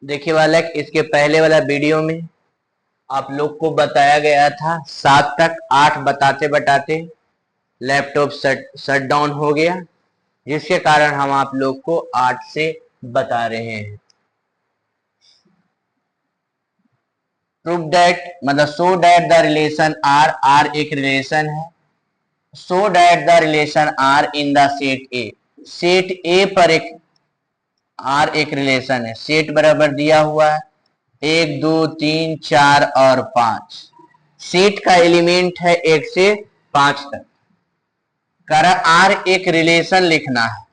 देखिए बालक, इसके पहले वाला वीडियो में आप लोग को बताया गया था 7 तक, 8 बताते बताते लैपटॉप शट डाउन हो गया, जिसके कारण हम आप लोग को 8 से बता रहे हैं। प्रूव दैट मतलब so that the relation R, R एक रिलेशन है, so that the relation R in the set A, set A पर एक आर एक रिलेशन है। सेट बराबर दिया हुआ है 1 2 3 4 और 5। सेट का एलिमेंट है 1 से 5 तक। कर आर एक रिलेशन लिखना है,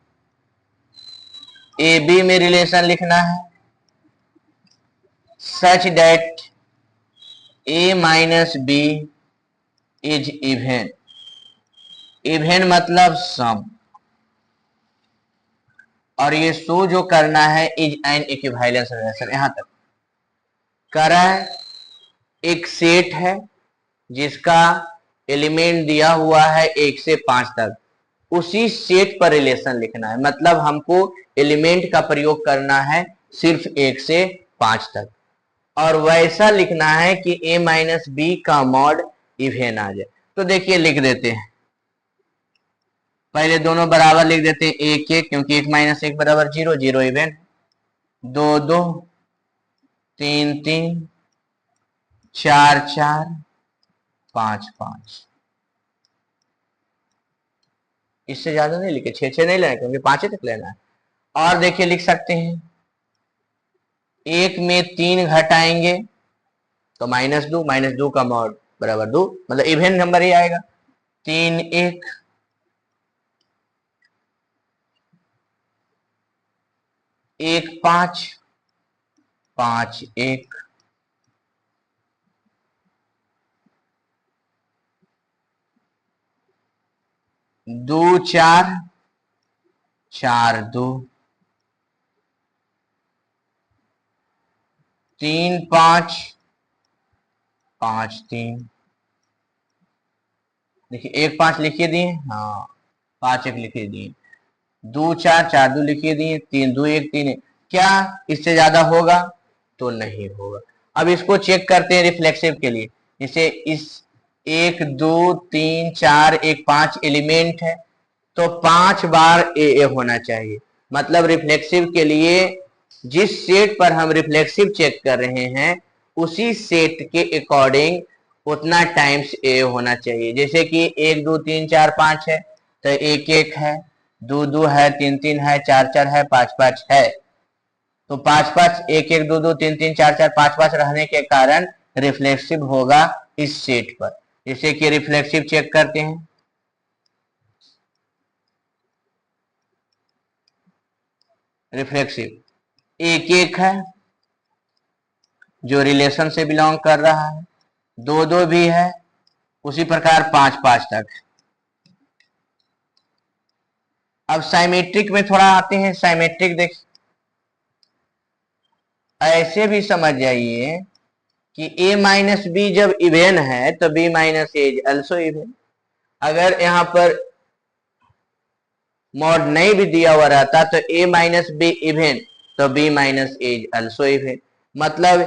ए बी में रिलेशन लिखना है, such that A minus B is even. Even मतलब सम, और ये शो जो करना है इज एन इक्विवेलेंस रिलेशन। यहां तक करा है, एक सेट है जिसका एलिमेंट दिया हुआ है 1 से 5 तक, उसी सेट पर रिलेशन लिखना है। मतलब हमको एलिमेंट का प्रयोग करना है सिर्फ 1 से 5 तक, और वैसा लिखना है कि a माइनस बी का मॉड इवेन आ जाए। तो देखिए लिख देते हैं, पहले दोनों बराबर लिख देते हैं, 1 1, क्योंकि 1 माइनस 1 बराबर 0, 0 इवेन, 2 2, 3 3, 4 4, 5 5। इससे ज्यादा नहीं लिखे, 6 6 नहीं लेना क्योंकि 5 ही तक लेना है। और देखिए लिख सकते हैं, 1 में 3 घटाएंगे तो -2, -2 का मॉड बराबर 2, मतलब इवेन नंबर ही आएगा। 3 1, 1 5, 5 1, 2 4, 4 2, 3 5, 5 3। देखिए 1 5 लिखिए दिए, हाँ 5 1 लिखिए दिए, 2 4, 4 2 लिखिए दिए, 3 2 1 3 1। क्या इससे ज्यादा होगा? तो नहीं होगा। अब इसको चेक करते हैं रिफ्लेक्सिव के लिए। जैसे इस 1 2 3 4 1 5 एलिमेंट है, तो 5 बार ए होना चाहिए। मतलब रिफ्लेक्सिव के लिए जिस सेट पर हम रिफ्लेक्सिव चेक कर रहे हैं उसी सेट के अकॉर्डिंग उतना टाइम्स ए होना चाहिए। जैसे कि 1 2 3 4 5 है तो 1 1 है, 2 2 है, 3 3 है, 4 4 है, 5 5 है। तो 5 5 1 1 2 2 3 3 4 4 5 5 रहने के कारण रिफ्लेक्सिव होगा इस सेट पर। जैसे कि रिफ्लेक्सिव चेक करते हैं, रिफ्लेक्सिव 1 1 है जो रिलेशन से बिलोंग कर रहा है, 2 2 भी है, उसी प्रकार 5 5 तक। अब साइमेट्रिक में थोड़ा आते हैं। साइमेट्रिक देख, ऐसे भी समझ जाइए कि a माइनस बी जब इवेन है तो b minus A is also even. अगर यहाँ पर मॉड नहीं भी दिया हुआ रहता तो a माइनस बी इवेन, तो b minus A is also even. मतलब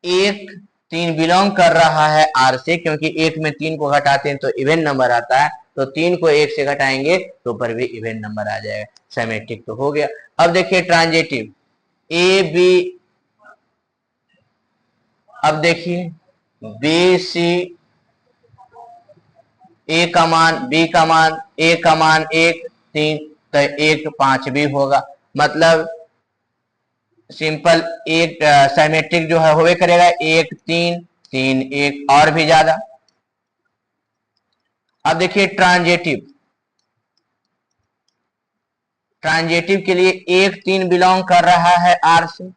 1 3 बिलोंग कर रहा है r से, क्योंकि 1 में 3 को घटाते हैं तो इवेन नंबर आता है, तो 3 को 1 से घटाएंगे तो पर भी इवेन नंबर आ जाएगा। सिमेट्रिक तो हो गया। अब देखिए ट्रांजिटिव, ए बी, अब देखिए बी सी, ए का मान, बी का मान, ए का मान 1 3, तो 1 5 भी होगा। मतलब सिंपल एक सिमेट्रिक जो है होवे करेगा 1 3 3 1 और भी ज्यादा। अब देखिए ट्रांजिटिव, ट्रांजिटिव के लिए 1 3 बिलोंग कर रहा है आर से,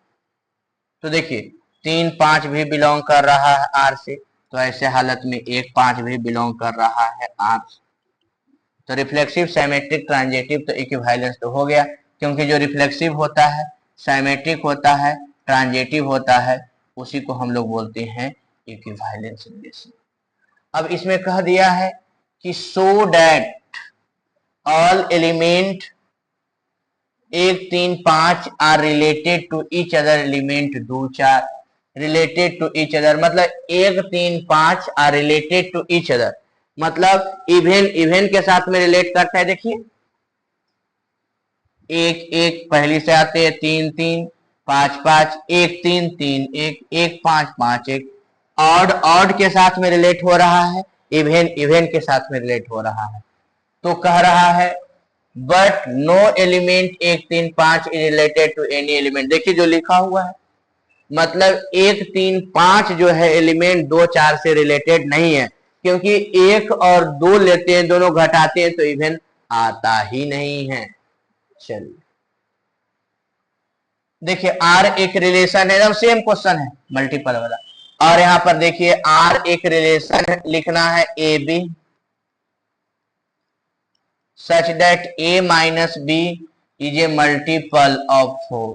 तो देखिए 3 5 भी बिलोंग कर रहा है आर से, तो ऐसे हालत में 1 5 भी बिलोंग कर रहा है आर से। तो रिफ्लेक्सिव सिमेट्रिक ट्रांजिटिव तो इक्विवेलेंस तो हो गया, क्योंकि जो रिफ्लेक्सिव होता है, सिमेट्रिक होता है, ट्रांजिटिव होता है, उसी को हम लोग बोलते हैं इक्विवेलेंस रिलेशन। अब इसमें कह दिया है कि so that all element 1 3 5 are related to each other element 2 4 related to each other, मतलब 1 3 5 are related to each other, मतलब इवेन इवेन के साथ में रिलेट करता है। देखिए 1 1 पहली से आते हैं, 3 3 5 5 1 3 3 1 1 5 5 1, ऑड ऑड के साथ में रिलेट हो रहा है, इवेन इवेन के साथ में रिलेट हो रहा है। तो कह रहा है but no element 1 3 5 is related to any element. देखिए जो लिखा हुआ है, मतलब 1 3 5 जो है एलिमेंट 2 4 से रिलेटेड नहीं है, क्योंकि 1 और 2 लेते हैं, दोनों घटाते हैं तो इवेन आता ही नहीं है। चलिए देखिए आर एक रिलेशन है, एकदम सेम क्वेश्चन है मल्टीपल वाला। और यहां पर देखिए आर एक रिलेशन लिखना है A B such that A minus B is a multiple of 4।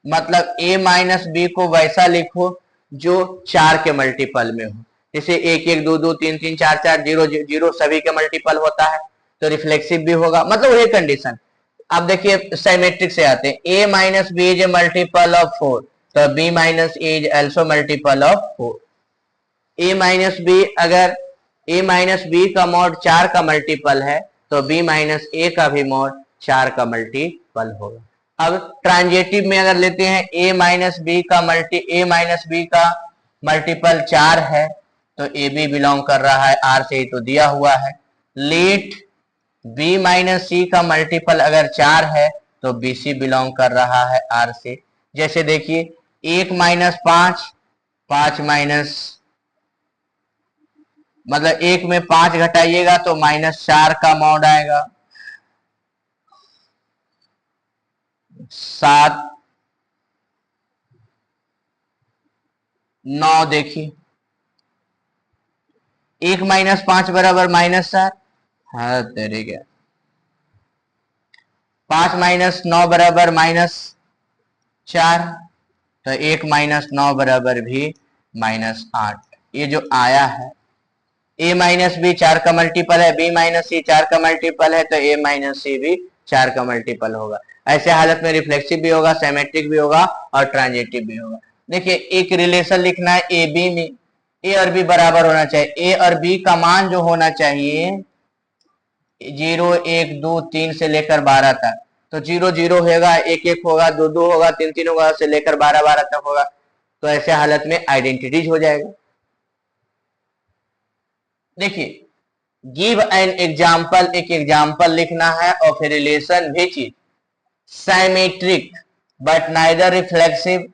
मतलब a माइनस बी को वैसा लिखो जो 4 के मल्टीपल में हो, जैसे 1 1 2 2 3 3 4 4 0 0 सभी के मल्टीपल होता है तो रिफ्लेक्सिव भी होगा, मतलब वही कंडीशन। अब देखिए सिमेट्रिक से आते हैं, a minus B is a multiple of 4, तो b minus A is also multiple of 4। a minus B, अगर a माइनस बी का मॉड 4 का मल्टीपल है तो b माइनस ए का भी मॉड 4 का मल्टीपल होगा। अब ट्रांजेटिव में अगर लेते हैं a माइनस बी का मल्टीपल 4 है तो ए बी बिलोंग कर रहा है r से, ही तो दिया हुआ है। लेट b माइनस सी का मल्टीपल अगर 4 है तो बी सी बिलोंग कर रहा है r से। जैसे देखिए 1 माइनस 5 5 माइनस, मतलब 1 में 5 घटाइएगा तो -4 का मॉड आएगा, 7 9। देखिए 1 माइनस 5 बराबर -4, हाँ तेरे क्या, 5 माइनस 9 बराबर -4, तो 1 माइनस 9 बराबर भी -8। ये जो आया है a माइनस बी 4 का मल्टीपल है, b माइनस सी 4 का मल्टीपल है, तो a माइनस सी भी 4 का मल्टीपल होगा। ऐसे हालत में रिफ्लेक्सिव भी होगा, सिमेट्रिक भी होगा और ट्रांजिटिव भी होगा। देखिए एक रिलेशन लिखना है ए बी में, ए और बी बराबर होना चाहिए, ए और बी का मान जो होना चाहिए 0 1 2 3 से लेकर 12 तक, तो 0 0 होगा, 1 1 होगा, 2 2 होगा, 3 3 होगा, से लेकर 12 12 तक होगा। तो ऐसे हालत में आइडेंटिटीज हो जाएगा। देखिए गिव एन एग्जाम्पल, एक एग्जाम्पल लिखना है of a relation which is symmetric but neither reflexive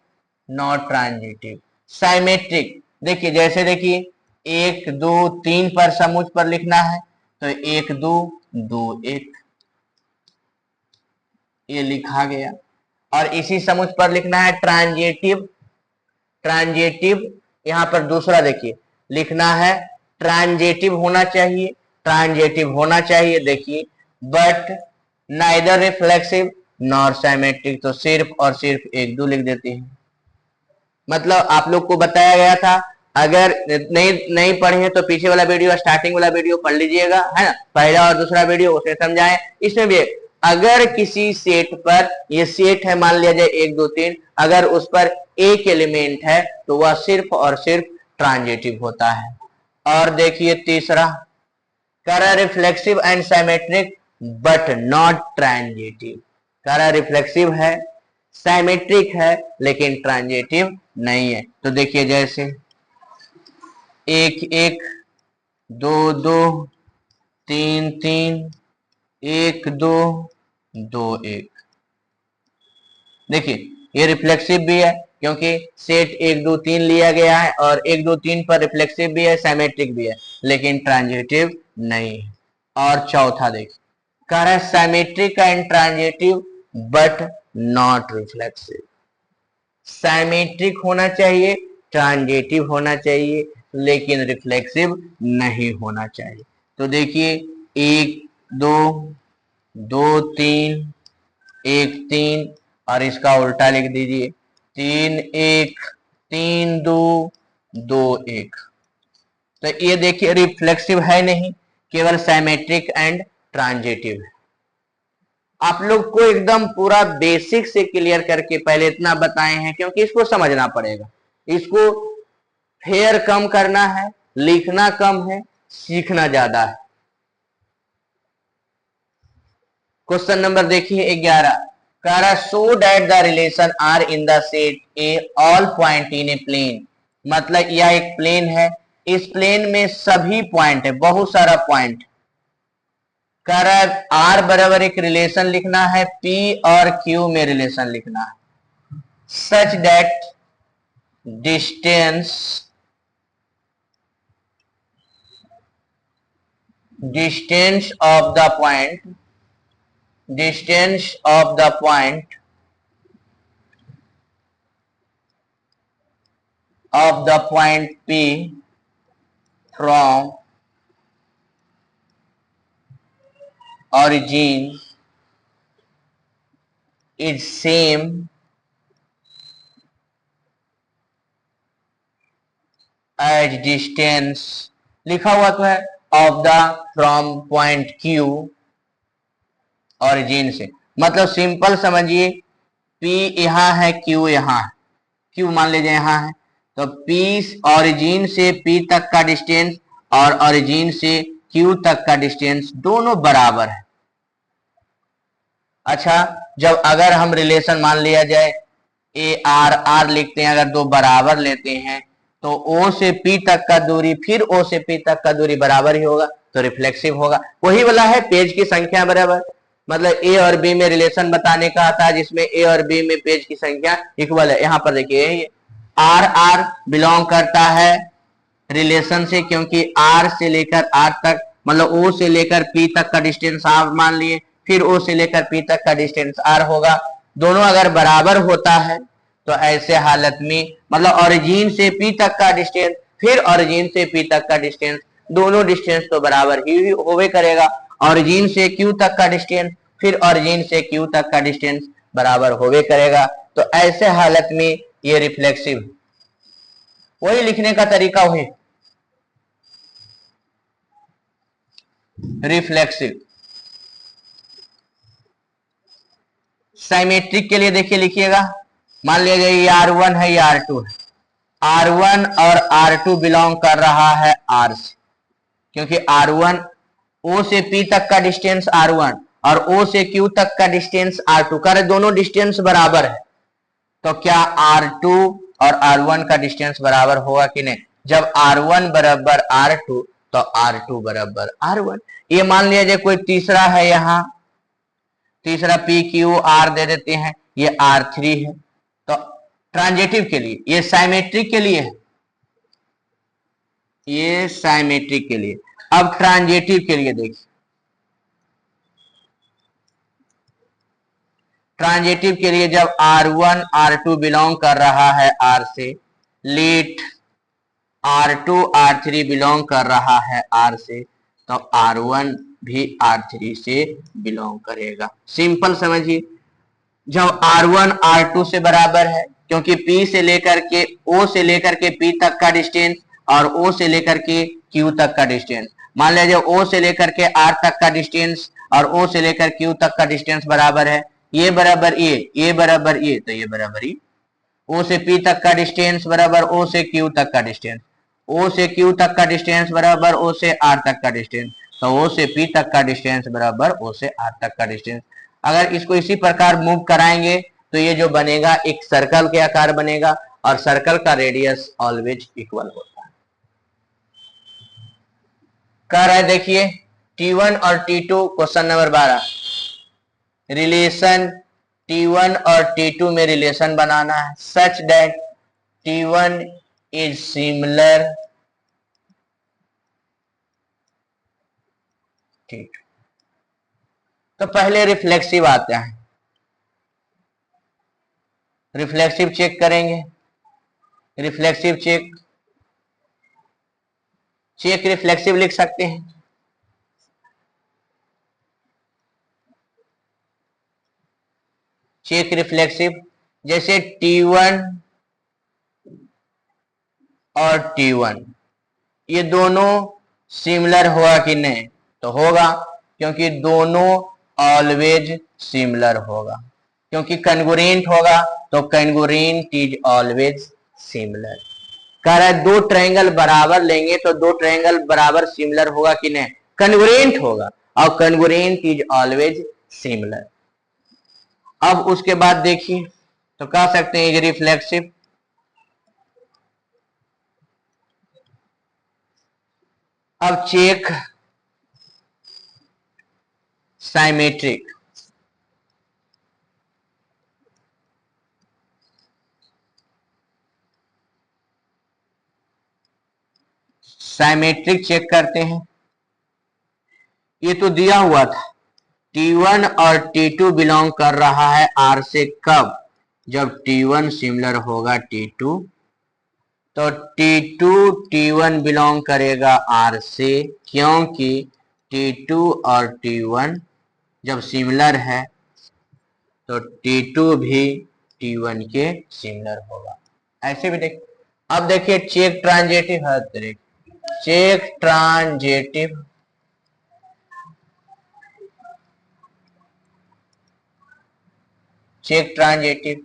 not transitive. Symmetric देखिए, जैसे देखिए 1 2 3 पर समुच पर लिखना है तो 1 2 2 1, ये लिखा गया। और इसी समुच पर लिखना है ट्रांजिटिव, ट्रांजिटिव यहां पर दूसरा देखिए लिखना है, ट्रांजिटिव होना चाहिए, ट्रांजिटिव होना चाहिए। देखिए but neither reflexive nor symmetric, तो सिर्फ और सिर्फ 1 2 लिख देते हैं। मतलब आप लोग को बताया गया था, अगर नहीं पढ़े तो पीछे वाला वीडियो, स्टार्टिंग वाला वीडियो पढ़ लीजिएगा, है ना, पहला और दूसरा वीडियो उसे समझाएं। इसमें भी अगर किसी सेट पर, ये सेट है मान लिया जाए 1 2 3, अगर उस पर एक एलिमेंट है तो वह सिर्फ और सिर्फ ट्रांजिटिव होता है। और देखिए तीसरा, करा reflexive and symmetric but not transitive. करा रिफ्लेक्सिव है, सिमेट्रिक है, लेकिन ट्रांजिटिव नहीं है। तो देखिए जैसे 1 1 2 2 3 3 1 2 2 1। देखिए ये रिफ्लेक्सिव भी है क्योंकि सेट 1 2 3 लिया गया है, और 1 2 3 पर रिफ्लेक्सिव भी है, सिमेट्रिक भी है, लेकिन ट्रांजिटिव नहीं है। और चौथा देखिए, कह रहा है symmetric and transitive but not reflexive. Symmetric होना चाहिए, ट्रांजिटिव होना चाहिए, लेकिन रिफ्लेक्सिव नहीं होना चाहिए। तो देखिए 1 2 2 3 1 3, और इसका उल्टा लिख दीजिए 3 1 3 2 2 1। तो ये देखिए रिफ्लेक्सिव है नहीं, केवल साइमेट्रिक एंड ट्रांजिटिव है। आप लोग को एकदम पूरा बेसिक से क्लियर करके पहले इतना बताए हैं, क्योंकि इसको समझना पड़ेगा। इसको फेयर कम करना है, लिखना कम है, सीखना ज्यादा है। क्वेश्चन नंबर देखिए 11, कह रहा so that the relation R in the set A all point in a plane. मतलब यह एक प्लेन है, इस प्लेन में सभी पॉइंट है, बहुत सारा पॉइंट। कह रहा है आर बराबर एक रिलेशन लिखना है, पी और क्यू में रिलेशन लिखना है, such that distance of the point, distance of the point P from origin is same as distance, लिखा हुआ तो है, of the from point Q origin से। मतलब सिंपल समझिए, P यहाँ है, Q यहाँ है, Q मान लीजिए यहाँ है, तो P ओरिजिन से P तक का डिस्टेंस और ओरिजिन से Q तक का डिस्टेंस दोनों बराबर है। अच्छा, जब अगर हम रिलेशन मान लिया जाए ए आर, आर लिखते हैं, अगर दो बराबर लेते हैं तो O से P तक का दूरी फिर O से P तक का दूरी बराबर ही होगा, तो रिफ्लेक्सिव होगा। वही वाला है पेज की संख्या बराबर, मतलब ए और बी में रिलेशन बताने का आता है, जिसमें ए और बी में पेज की संख्या इक्वल है। यहाँ पर देखिए आर आर बिलोंग करता है रिलेशन से, क्योंकि आर से लेकर आर तक, मतलब ओ से लेकर पी तक का डिस्टेंस आर मान लिए, फिर ओ से लेकर पी तक का डिस्टेंस आर होगा। दोनों अगर बराबर होता है तो ऐसे हालत में, मतलब ओरिजिन से पी तक का डिस्टेंस फिर ओरिजिन से पी तक का डिस्टेंस, दोनों डिस्टेंस तो बराबर ही होवे करेगा। ओरिजिन से क्यू तक का डिस्टेंस फिर ओरिजिन से क्यू तक का डिस्टेंस बराबर होवे करेगा। तो ऐसे हालत में ये रिफ्लेक्सिव, वही लिखने का तरीका वही रिफ्लेक्सिव। साइमेट्रिक के लिए देखिए लिखिएगा, मान लिया जाए ये R1 है, ये R2 है, R1 और R2 बिलोंग कर रहा है R से, क्योंकि R1 O से P तक का डिस्टेंस R1 और O से Q तक का डिस्टेंस R2, कर दोनों डिस्टेंस बराबर है, तो क्या R2 और R1 का डिस्टेंस बराबर होगा कि नहीं? जब R1 बराबर R2 तो R2 बराबर R1। ये मान लिया जाए कोई तीसरा है, यहाँ तीसरा पी क्यू आर दे देते हैं, ये R3 है। तो ट्रांजिटिव के लिए, ये साइमेट्रिक के लिए है, ये साइमेट्रिक के लिए। अब ट्रांजिटिव के लिए देखिए, ट्रांजिटिव के लिए जब R1 R2 बिलोंग कर रहा है R से, लेट R2 R3 बिलोंग कर रहा है R से, तो R1 भी R3 से बिलोंग करेगा। सिंपल समझिए, जब R1 R2 से बराबर है, क्योंकि P से लेकर के O से लेकर के P तक का डिस्टेंस और O से लेकर के Q तक का डिस्टेंस, मान लीजिए O से लेकर के R तक का डिस्टेंस और O से लेकर Q तक का डिस्टेंस बराबर है, ये बराबर ये बराबर ये, तो ये बराबर ये। O से P तक का डिस्टेंस बराबर O से Q तक का डिस्टेंस, O से Q तक का डिस्टेंस बराबर O से R तक का डिस्टेंस, तो O से P तक का डिस्टेंस बराबर O से R तक का डिस्टेंस। अगर इसको इसी प्रकार मूव कराएंगे तो ये जो बनेगा एक सर्कल के आकार बनेगा, और सर्कल का रेडियस ऑलवेज इक्वल होता है। कह रहा है देखिए T1 और T2, question number 12, relation T1 और T2 में रिलेशन बनाना है, such that T1 is similar T2। तो पहले रिफ्लेक्सिव आते हैं, रिफ्लेक्सिव चेक करेंगे, रिफ्लेक्सिव चेक रिफ्लेक्सिव लिख सकते हैं। चेक रिफ्लेक्सिव, जैसे T1 और T1 ये दोनों सिमिलर हुआ कि नहीं, तो होगा, क्योंकि दोनों ऑलवेज सिमिलर होगा, क्योंकि कन्गुरेंट होगा, तो कन्गुरेंट इज ऑलवेज सिमिलर। कह रहा है दो ट्रायंगल बराबर लेंगे तो दो ट्रायंगल बराबर सिमिलर होगा कि नहीं, कन्गुरेंट होगा, और कन्गुरेंट इज ऑलवेज सिमिलर। अब उसके बाद देखिए, तो कह सकते हैं इज रिफ्लेक्सिव। अब चेक साइमेट्रिक। साइमेट्रिक चेक करते हैं। ये तो दिया हुआ था T1 और T2 बिलोंग कर रहा है R से, कब, जब T1 सिमिलर होगा T2, तो T2 T1 बिलोंग करेगा R से, क्योंकि T2 और T1 जब सिमिलर है तो T2 भी T1 के सिमिलर होगा। ऐसे भी देख। अब देखिए चेक ट्रांजेटिव है, check transitive. Check transitive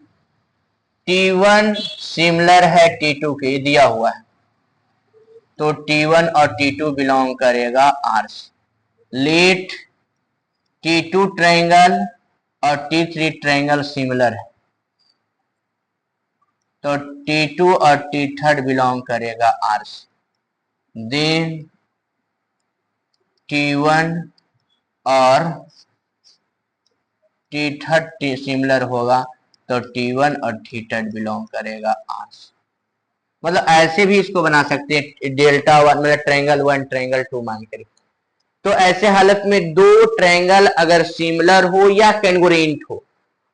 T1 similar है T2 के, दिया हुआ है, तो T1 और T2 बिलोंग करेगा R से। लेट T2 ट्रायंगल और T3 ट्रायंगल सिमिलर है, तो T2 और T3 बिलोंग करेगा R से। देन T1 और T3 सिमिलर होगा, तो T1 और T3 बिलोंग करेगा R से। मतलब ऐसे भी इसको बना सकते हैं, डेल्टा वन मतलब ट्रायंगल 1 ट्रायंगल 2 मान कर। तो ऐसे हालत में दो ट्रायंगल अगर सिमिलर हो या कैंगुरेंट हो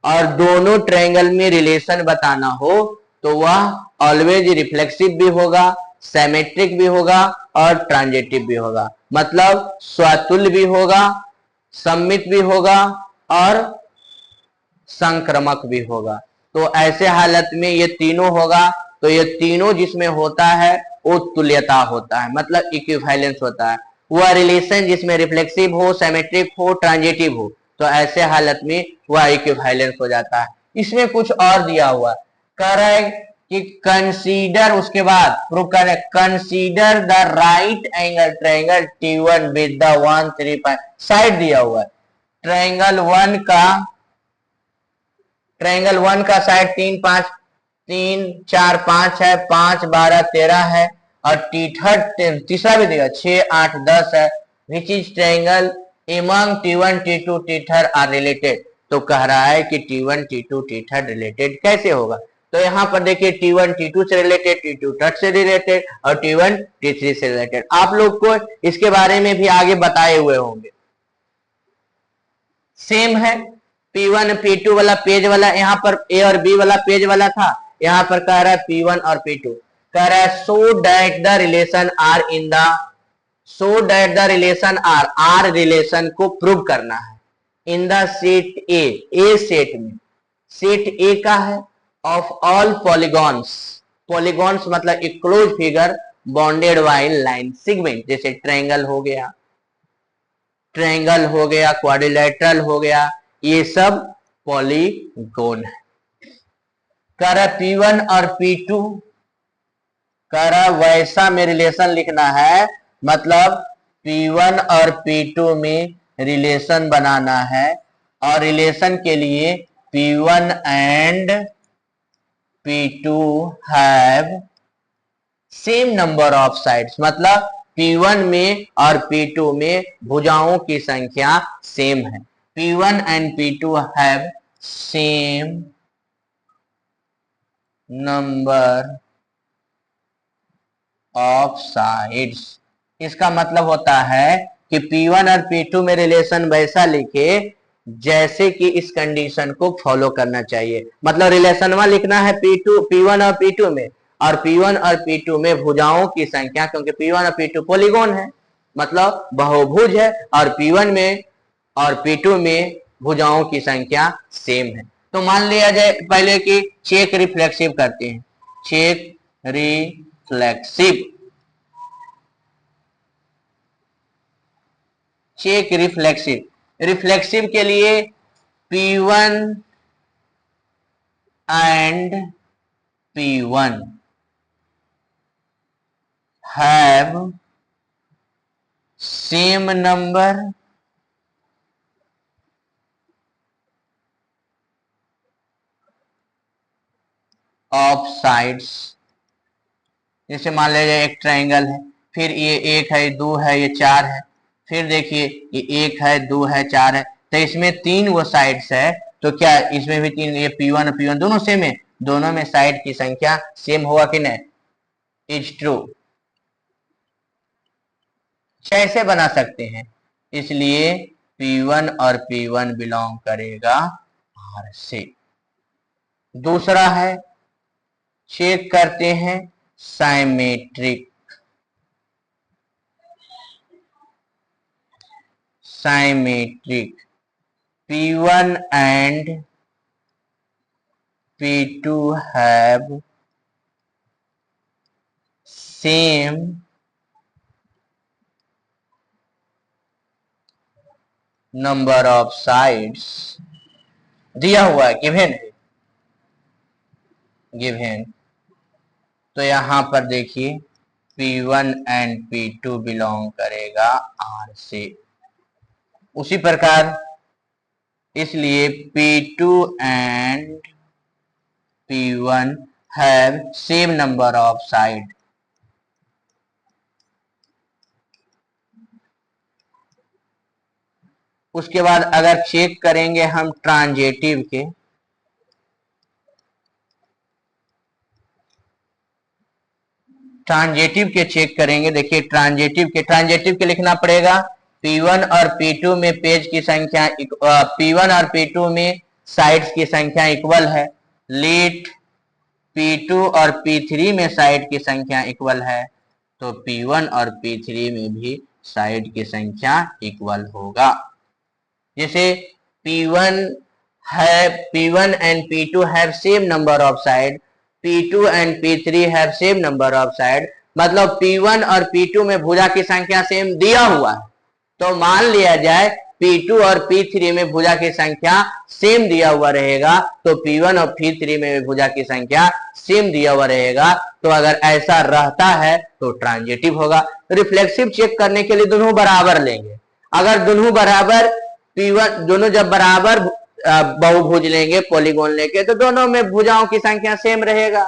और दोनों ट्रायंगल में रिलेशन बताना हो, तो वह ऑलवेज रिफ्लेक्सिव भी होगा, सिमेट्रिक भी होगा और ट्रांजेटिव भी होगा। मतलब स्वतुल्य भी होगा, सममित भी होगा और संक्रमक भी होगा। तो ऐसे हालत में ये तीनों होगा, तो ये तीनों जिसमें होता है वो तुल्यता होता है, मतलब इक्विवेलेंस होता है। वह रिलेशन जिसमें रिफ्लेक्सिव हो, सिमेट्रिक हो, ट्रांजिटिव हो, तो ऐसे हालत में वह इक्विवेलेंस हो जाता है। इसमें कुछ और दिया हुआ कह रहा है कि कंसीडर, उसके बाद प्रूव कर रहे, consider the right angle triangle T1 with the 1 3 5 side दिया हुआ है। ट्रायंगल 1 का साइड 3 5 3 4 5 है, 5 12 13 है, और तीसरा भी देगा 6 8 10 है। Which is triangle among T1 T2 T3 are related. तो कह रहा है कि T1 T2 T3 रिलेटेड कैसे होगा, तो यहां पर देखिए T1 T2 से रिलेटेड, T2 T3 से रिलेटेड और T1 T3 से रिलेटेड। आप लोग को इसके बारे में भी आगे बताए हुए होंगे। सेम है, P1 P2 वाला पेज वाला, यहाँ पर A और B वाला पेज वाला था, यहाँ पर कह रहा है P1 और P2। कह रहा है so that the relation R in the, so that the relation R, R relation को प्रूव करना है in the set A set में। सेट ए का है ऑफ ऑल पॉलीगॉन्स, पॉलीगॉन्स मतलब एक close figure bonded by line segment, जैसे triangle हो गया, ट्रायंगल हो गया, क्वाड्रिलेटरल हो गया, ये सब पॉलीगोन है। कह रहा P1 और P2, कह रहा वैसा में रिलेशन लिखना है, मतलब P1 और P2 में रिलेशन बनाना है, और रिलेशन के लिए P1 and P2 have same number of sides, मतलब P1 में और P2 में भुजाओं की संख्या सेम है। P1 and P2 have same number of sides. इसका मतलब होता है कि P1 और P2 में रिलेशन वैसा लिखे जैसे कि इस कंडीशन को फॉलो करना चाहिए। मतलब रिलेशन में लिखना है P1 और P2 में, और P1 और P2 में भुजाओं की संख्या, क्योंकि P1 और P2 पॉलीगोन है, मतलब बहुभुज है, और P1 में और P2 में भुजाओं की संख्या सेम है। तो मान लिया जाए पहले कि चेक रिफ्लेक्सिव करते हैं, check reflexive. Check reflexive. Reflexive के लिए P1 and P1 have same number of sides। जैसे मान लीजिए एक ट्रायंगल है, फिर ये एक है, दो है, ये चार है, फिर देखिए ये एक है, दो है, चार है, तो इसमें तीन वो साइड्स है, तो क्या इसमें भी तीन, ये P1 और P1 दोनों सेम है, दोनों में साइड की संख्या सेम होगा कि नहीं, इज ट्रू। कैसे बना सकते हैं, इसलिए P1 और P1 बिलोंग करेगा R से। दूसरा है, चेक करते हैं symmetric. Symmetric P1 and P2 have same number of sides। दिया हुआ है, गिवन है, गिवन। तो यहां पर देखिए P1 एंड P2 बिलोंग करेगा R से। उसी प्रकार इसलिए P2 and P1 have same number of side. उसके बाद अगर चेक करेंगे हम ट्रांजेटिव के, ट्रांजेटिव के चेक करेंगे। देखिए ट्रांजेटिव के लिखना पड़ेगा P1 और P2 में पेज की संख्या, P1 और P2 में साइड्स की संख्या इक्वल है। लेट P2 और P3 में साइड की संख्या इक्वल है, तो P1 और P3 में भी साइड की संख्या इक्वल होगा। जैसे P1 and P2 have same number of side, P2 and P3 have same number of side, मतलब P1 और P2 में भुजा की संख्या सेम दिया हुआ है, तो मान लिया जाए P2 और P3 में भुजा की संख्या सेम दिया हुआ रहेगा, तो P1 और P3 में भुजा की संख्या सेम दिया हुआ रहेगा। तो अगर ऐसा रहता है तो ट्रांजिटिव होगा। रिफ्लेक्सिव चेक करने के लिए दोनों बराबर लेंगे। अगर दोनों बराबर P1, दोनों जब बराबर बहुभुज लेंगे, पॉलीगोन लेके, तो दोनों में भुजाओं की संख्या सेम रहेगा,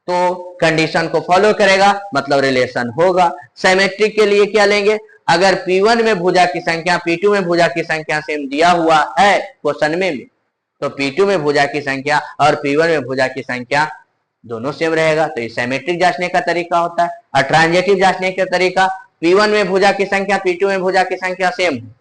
तो कंडीशन को फॉलो करेगा, मतलब रिलेशन होगा। सिमेट्रिक के लिए क्या लेंगे, अगर P1 में भुजा की संख्या P2 में भुजा की संख्या सेम दिया हुआ है क्वेश्चन में, तो P2 में भुजा की संख्या और P1 में भुजा की संख्या दोनों सेम रहेगा, तो ये सिमेट्रिक जांचने का तरीका होता है। और ट्रांजिटिव जांचने का तरीका, P1 में भुजा की संख्या P2 में भुजा की संख्या सेम है,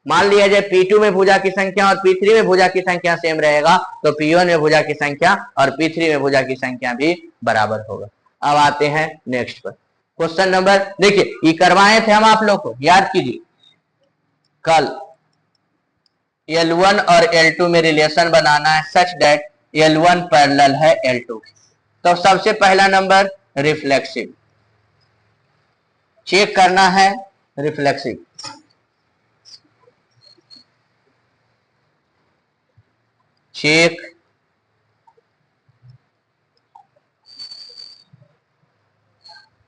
मान लिया जाए P2 में भुजा की संख्या और P3 में भुजा की संख्या सेम रहेगा, तो P1 में भुजा की संख्या और P3 में भुजा की संख्या भी बराबर होगा। अब आते हैं नेक्स्ट पर, क्वेश्चन नंबर, देखिए ये करवाए थे हम आप लोग को, याद कीजिए कल। L1 और L2 में रिलेशन बनाना है सच दैट L1 पैरेलल है L2। तो सबसे पहला नंबर रिफ्लेक्सिव, चेक करना है रिफ्लेक्सिव। चेक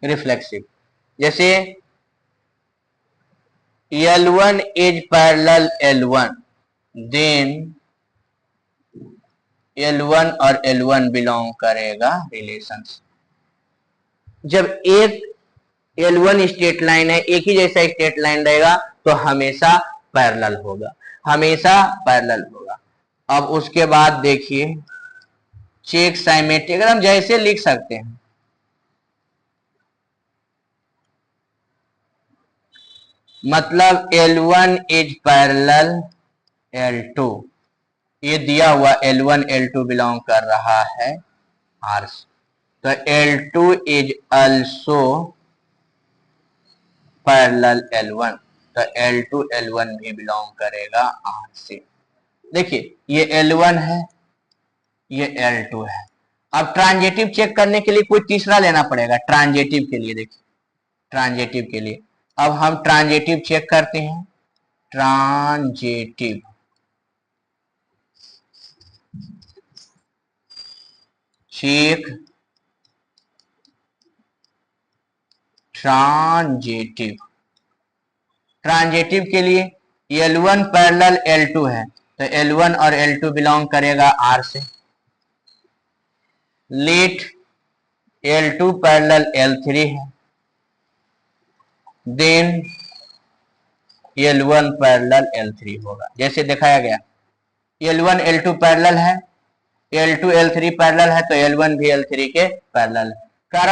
रिफ्लेक्सिव, जैसे L1 is parallel L1, then L1 और L1 बिलोंग करेगा रिलेशंस। जब एक L1 स्ट्रेट लाइन है, एक ही जैसा स्ट्रेट लाइन रहेगा, तो हमेशा पैरेलल होगा, हमेशा पैरेलल होगा। अब उसके बाद देखिए चेक साइमेट्रिक, अगर हम जैसे लिख सकते हैं, मतलब L1 इज पैरेलल L2, ये दिया हुआ L1 L2 बिलोंग कर रहा है R से, तो L2 is also parallel L1, तो L2 L1 भी बिलोंग करेगा R से। देखिए ये L1 है, ये L2 है। अब ट्रांजिटिव चेक करने के लिए कोई तीसरा लेना पड़ेगा। ट्रांजिटिव के लिए देखिए, ट्रांजिटिव के लिए अब हम ट्रांजिटिव चेक करते हैं। Transitive, check transitive. ट्रांजिटिव के लिए L1 पैरेलल L2 है, तो L1 और L2 बिलोंग करेगा R से। लेट L2 पैरेलल L3 है, देन L1 पैरेलल L3 होगा, जैसे दिखाया गया। L1 L2 पैरेलल है, L2 L3 पैरेलल है, तो L1 भी L3 के पैरेलल है।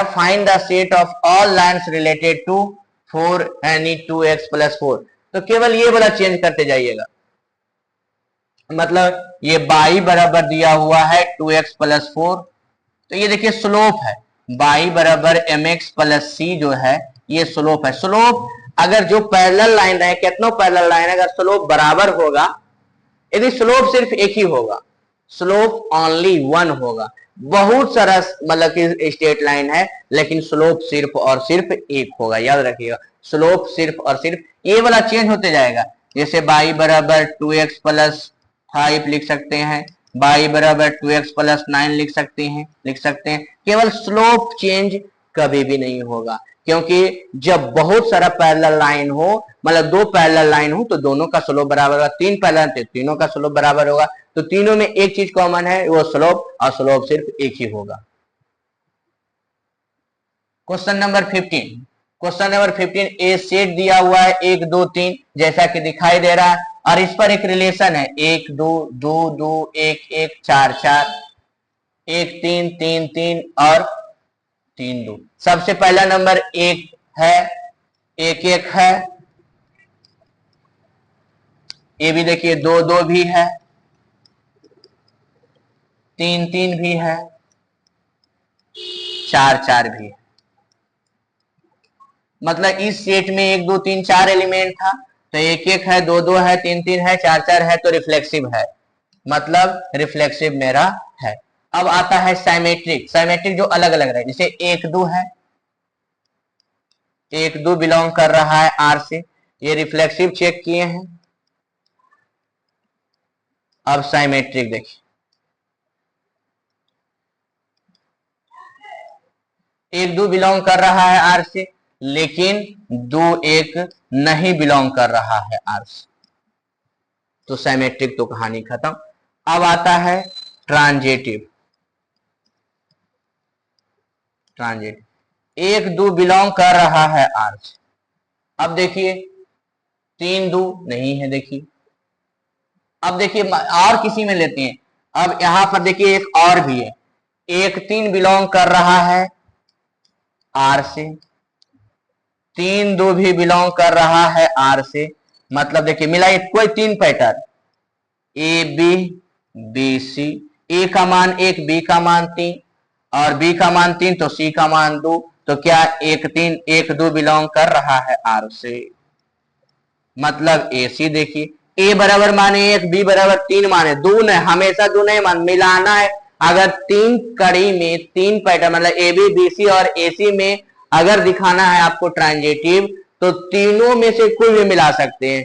Find the set of all lines related to 4 any 2x + 4। तो केवल ये वाला चेंज करते जाइएगा, मतलब ये y बराबर दिया हुआ है 2x + 4, तो ये देखिए स्लोप है, y बराबर mx + c जो है ये स्लोप है। स्लोप अगर जो पैरेलल लाइन रहे, कितनों पैरेलल लाइन अगर स्लोप बराबर होगा, यदि स्लोप सिर्फ एक ही होगा, स्लोप ओनली 1 होगा, बहुत सारा मतलब कि स्ट्रेट लाइन है लेकिन स्लोप सिर्फ और सिर्फ एक होगा, याद रखिएगा। स्लोप सिर्फ और सिर्फ ये वाला चेंज होते जाएगा, जैसे y बराबर 2x + 5 लिख सकते हैं, y बराबर 2x + 9 लिख सकते हैं। केवल स्लोप चेंज कभी भी नहीं होगा, क्योंकि जब बहुत सारा पैरेलल लाइन हो, मतलब 2 पैरेलल लाइन हो, तो दोनों का स्लोप बराबर होगा। 3 पैरेलल थे, तीनों का स्लोप बराबर होगा, तो तीनों में एक चीज कॉमन है, वो स्लोप, और स्लोप सिर्फ एक ही होगा। क्वेश्चन नंबर 15 ए सेट दिया हुआ है 1 2 3 जैसा कि दिखाई दे रहा है, और इस पर एक रिलेशन है 1 2 2 2 1 1 4 4 1 3 3 3 और 3 2। सबसे पहला नंबर 1 है, 1 1 है, ये भी देखिए 2 2 भी है, 3 3 भी है, 4 4 भी है। मतलब इस सेट में 1 2 3 4 एलिमेंट था, तो 1 1 है, 2 2 है, 3 3 है, 4 4 है, तो रिफ्लेक्सिव है, मतलब रिफ्लेक्सिव मेरा है। अब आता है साइमेट्रिक। साइमेट्रिक जो अलग अलग रहे, जैसे 1 2 है, 1 2 बिलोंग कर रहा है R से, ये रिफ्लेक्सिव चेक किए हैं। अब साइमेट्रिक देखिए, 1 2 बिलोंग कर रहा है R से, लेकिन 2 1 नहीं बिलोंग कर रहा है R से, तो साइमेट्रिक तो कहानी खत्म। अब आता है ट्रांजिटिव। 1 2 बिलोंग कर रहा है R से, अब देखिए 3 2 नहीं है, देखिए अब देखिए और किसी में लेते हैं। अब यहां पर देखिए एक और भी है, 1 3 बिलोंग कर रहा है R से, 3 2 भी बिलोंग कर रहा है R से, मतलब देखिए मिला कोई 3 pattern, A B B C, A का मान 1, बी का मान 3 और बी का मान 3, तो सी का मान 2, तो क्या 1 3 1 2 बिलोंग कर रहा है R से, मतलब ए सी देखिए ए बराबर माने 1, बी बराबर 3 माने 2 नहीं, हमेशा 2 नहीं मान, मिलाना है। अगर 3 कड़ी में 3 पैटर्न मतलब ए बी बी सी और ए सी में अगर दिखाना है आपको ट्रांजिटिव, तो तीनों में से कोई भी मिला सकते हैं।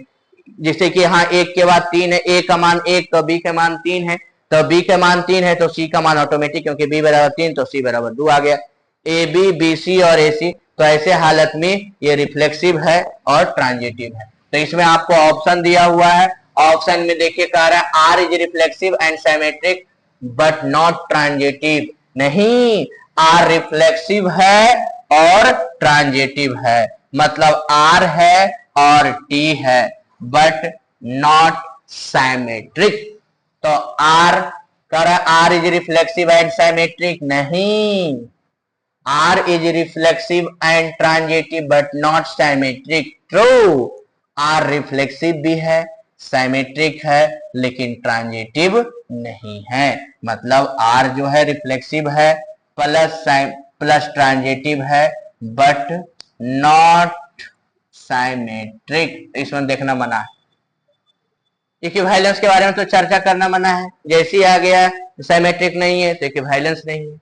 जैसे कि हाँ 1 के बाद 3 है, ए का मान 1 तो बी का मान 3 है, तो बी का मान 3 है तो सी का मान ऑटोमेटिक, क्योंकि बी बराबर 3 तो सी बराबर 2 आ गया। ए बी बी सी और ए सी, तो ऐसे हालत में ये रिफ्लेक्सिव है और ट्रांजिटिव है। तो इसमें आपको ऑप्शन दिया हुआ है, ऑप्शन में देखिए कह रहा है R is reflexive and symmetric but not transitive. नहीं, आर रिफ्लेक्सिव है और ट्रांजिटिव है, मतलब आर है और टी है, बट नॉट सिमेट्रिक। तो आर कर R is reflexive and symmetric, नहीं, R is reflexive and transitive but not symmetric. True, R reflexive भी है, सिमेट्रिक है, लेकिन ट्रांजिटिव नहीं है। मतलब आर जो है रिफ्लेक्सिव है प्लस ट्रांजिटिव है, बट नॉट सिमेट्रिक। इसमें देखना मना है, इक्विवेलेंस के बारे में तो चर्चा करना मना है, जैसे ही आ गया सिमेट्रिक नहीं है तो इक्विवेलेंस नहीं है।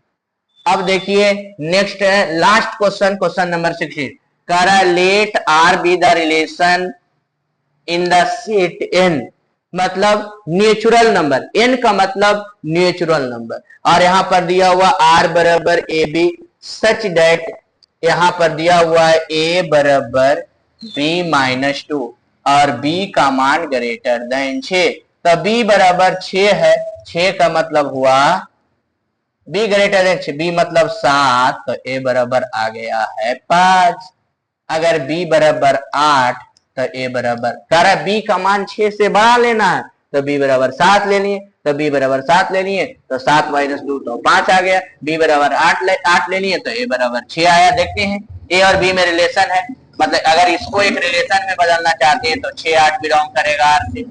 अब देखिए नेक्स्ट है लास्ट क्वेश्चन, क्वेश्चन नंबर 16 कह रहा है let R be the relation in the set n, मतलब नेचुरल नंबर, n का मतलब नेचुरल नंबर, और यहां पर दिया हुआ r बराबर ए बी सच दैट, यहां पर दिया हुआ है a बराबर b माइनस 2 और b का मान ग्रेटर देन 6, तो b बराबर 6 है, 6 का मतलब हुआ b ग्रेटर देन 6, b मतलब 7, तो a बराबर आ गया है 5। अगर b बराबर 8 तो a बराबर, कह रहा b का मान 6 से बड़ा लेना है, तो b बराबर 7 ले लिए, तो b बराबर 7 ले लिए, तो 7 माइनस 2 तो 5 आ गया, b बराबर 8 ले लिए, तो a बराबर 6 आया। देखते हैं a और b में रिलेशन है, मतलब अगर इसको एक रिलेशन में बदलना चाहते हैं तो 6 8 बिलोंग करेगा r से,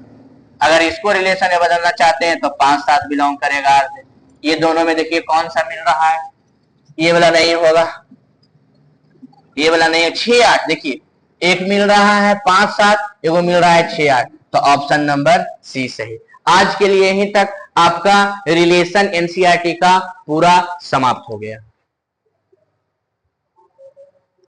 अगर इसको रिलेशन में बदलना चाहते हैं तो 5 7 बिलोंग करेगा r से। ये दोनों में देखिए कौन सा मिल रहा है, ये वाला नहीं होगा, ये वाला नहीं है, 6 8, देखिए एक मिल रहा है 5 7, एगो मिल रहा है 6 8, तो ऑप्शन नंबर सी सही। आज के लिए यहीं तक आपका रिलेशन एनसीईआरटी का पूरा समाप्त हो गया।